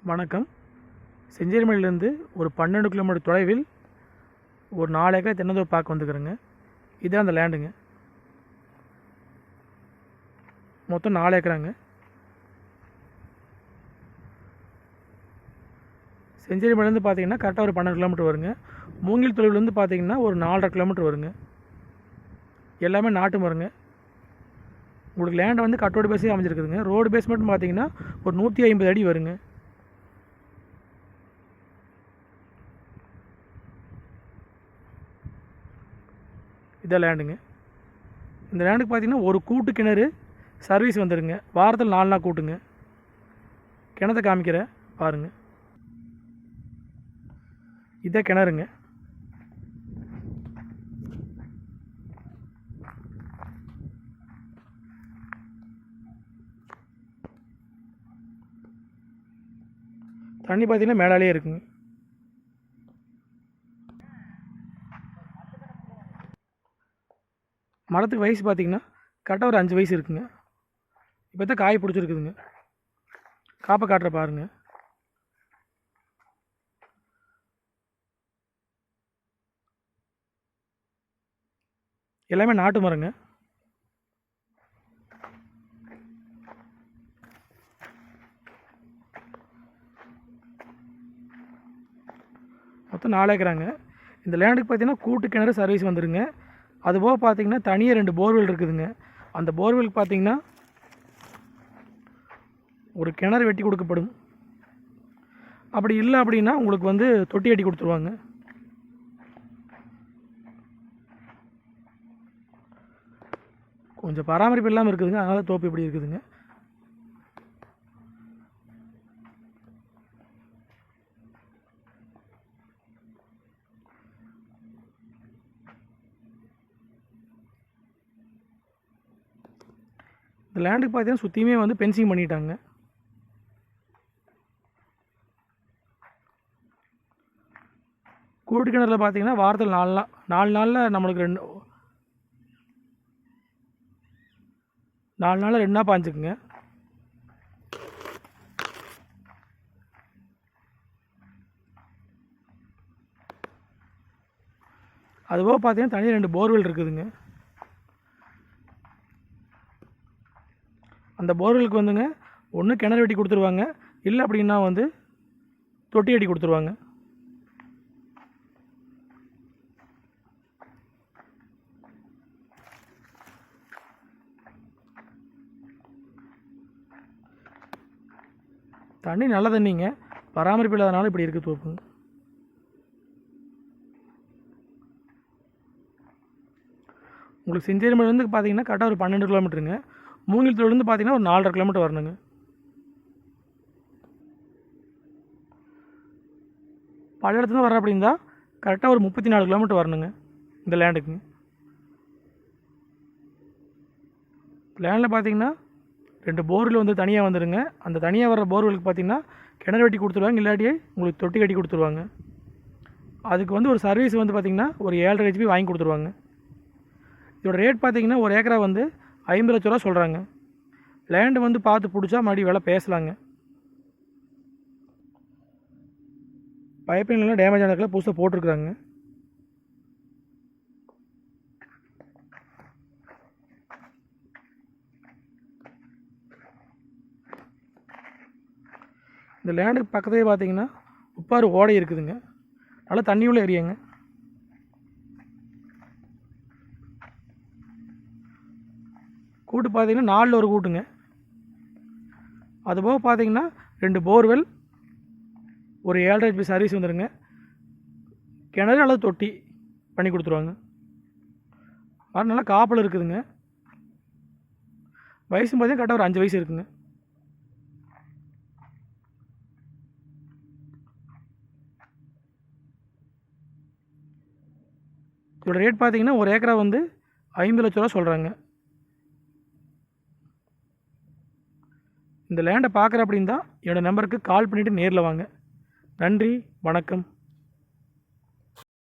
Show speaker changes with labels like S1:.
S1: வணக்கம். செஞ்சேரிமலையிலேருந்து ஒரு 12 கிலோமீட்டர் தொலைவில் ஒரு 4 ஏக்கர் தென்னந்தோப்பு பார்க்க வந்துக்கிறேங்க. இதுதான் அந்த லேண்டுங்க. மொத்தம் 4 ஏக்கராங்க. செஞ்சேரிமலையிலேருந்து பார்த்தீங்கன்னா கரெக்டாக ஒரு 12 கிலோமீட்டர் வருங்க. மூங்கில் தொலைவிலேருந்து பார்த்தீங்கன்னா ஒரு 4.5 கிலோமீட்டர் வருங்க. எல்லாமே நாட்டு மரங்க. உங்களுக்கு லேண்ட் வந்து கட்டோடு பேஸே அமைஞ்சிருக்குதுங்க. ரோடு பேஸ் மட்டும் பார்த்தீங்கன்னா ஒரு 150 அடி வருங்க. இதான் லேண்டுங்க. இந்த லேண்டுக்கு பார்த்தீங்கன்னா ஒரு கூட்டு கிணறு சர்வீஸ் வந்துடுங்க. வாரத்தில் 4 நாள் கூட்டுங்க. கிணத்தை காமிக்கிறேன் பாருங்கள். இதான் கிணறுங்க. தண்ணி பார்த்தீங்கன்னா மேலாலே இருக்குங்க. மரத்துக்கு வயசு பார்த்திங்கன்னா கரெக்டாக ஒரு 5 வயசு இருக்குங்க. இப்போ தான் காய் பிடிச்சிருக்குதுங்க. காப்பை காட்டுற பாருங்கள். எல்லாமே நாட்டு மரங்க. மொத்தம் 4 ஏக்கராங்க. இந்த லேண்டுக்கு பார்த்தீங்கன்னா கூட்டு கிணறு சர்வீஸ் வந்துடுங்க. அதுபோக பார்த்தீங்கன்னா தனியாக 2 போர்வெல் இருக்குதுங்க. அந்த போர்வெலுக்கு பார்த்தீங்கன்னா ஒரு கிணறு வெட்டி கொடுக்கப்படும். அப்படி இல்லை அப்படின்னா உங்களுக்கு வந்து தொட்டி கட்டி கொடுத்துருவாங்க. கொஞ்சம் பராமரிப்பு இல்லாமல் இருக்குதுங்க. அதனால தோப்பு இப்படி இருக்குதுங்க. இந்த லேண்டுக்கு பார்த்தீங்கன்னா சுற்றியுமே வந்து பென்சிங் பண்ணிட்டாங்க. கூட்டு கிணறுல பார்த்தீங்கன்னா வாரத்தில் 4 நாளில் நம்மளுக்கு 4 நாளில் 2 நாள் பாஞ்சுக்குங்க. அதுபோக பார்த்தீங்கன்னா தனியாக 2 போர்வெல் இருக்குதுங்க. அந்த போர்வெலுக்கு வந்துங்க ஒன்று கிணறு வெட்டி கொடுத்துருவாங்க, இல்லை அப்படின்னா வந்து தொட்டி கட்டி கொடுத்துருவாங்க. தண்ணி நல்ல தண்ணிங்க. பராமரிப்பு இல்லாதனால இப்படி இருக்குது தோப்புங்க. உங்களுக்கு செஞ்சேரிமலையிலேருந்து பார்த்தீங்கன்னா கரெக்டாக ஒரு 12 கிலோமீட்டருங்க. மூங்கில் தொழிலேருந்து பார்த்தீங்கன்னா ஒரு 4.5 கிலோமீட்டர் வரணுங்க. பல்லடத்துலேருந்து வர அப்படின்னா கரெக்டாக ஒரு 34 கிலோமீட்டர் வரணுங்க இந்த லேண்டுக்குங்க. லேண்டில் பார்த்தீங்கன்னா 2 போர்வெல் வந்து தனியாக வந்துடுங்க. அந்த தனியாக வர போர்வெலுக்கு பார்த்தீங்கன்னா கிணறு வெட்டி கொடுத்துருவாங்க, இல்லாட்டியே உங்களுக்கு தொட்டி கட்டி கொடுத்துருவாங்க. அதுக்கு வந்து ஒரு சர்வீஸ் வந்து பார்த்திங்கன்னா ஒரு 7.5 HP வாங்கி கொடுத்துருவாங்க. இதோட ரேட் பார்த்தீங்கன்னா ஒரு ஏக்கரா வந்து 50 லட்ச ரூபா சொல்கிறாங்க. லேண்டு வந்து பார்த்து பிடிச்சா மறுபடியும் விலை பேசலாங்க. பைப்லைன்லாம் டேமேஜ் ஆனதுக்குலாம் புதுசாக போட்டிருக்குறாங்க. இந்த லேண்டுக்கு பக்கத்துலேயே பார்த்தீங்கன்னா உப்பாறு ஓடை இருக்குதுங்க. நல்லா தண்ணி உள்ள ஏரியாங்க. கூட்டு பார்த்தீங்கன்னா 4 ஒரு கூட்டுங்க. அதுபோக பார்த்தீங்கன்னா 2 போர்வெல், ஒரு 7.5 HP சர்வீஸ் வந்துடுங்க. கிணறு அல்லது தொட்டி பண்ணி கொடுத்துருவாங்க. அது நல்லா காப்பல் இருக்குதுங்க. வயசு பார்த்தீங்கன்னா கரெக்டாக ஒரு 5 வயசு இருக்குங்க. இதோட ரேட் பார்த்தீங்கன்னா ஒரு ஏக்கரா வந்து 50 லட்ச ரூபா சொல்கிறாங்க. இந்த லேண்டை பார்க்குற அப்படின்னு தான் என்னோடய நம்பருக்கு கால் பண்ணிவிட்டு நேரில் வாங்க. நன்றி, வணக்கம்.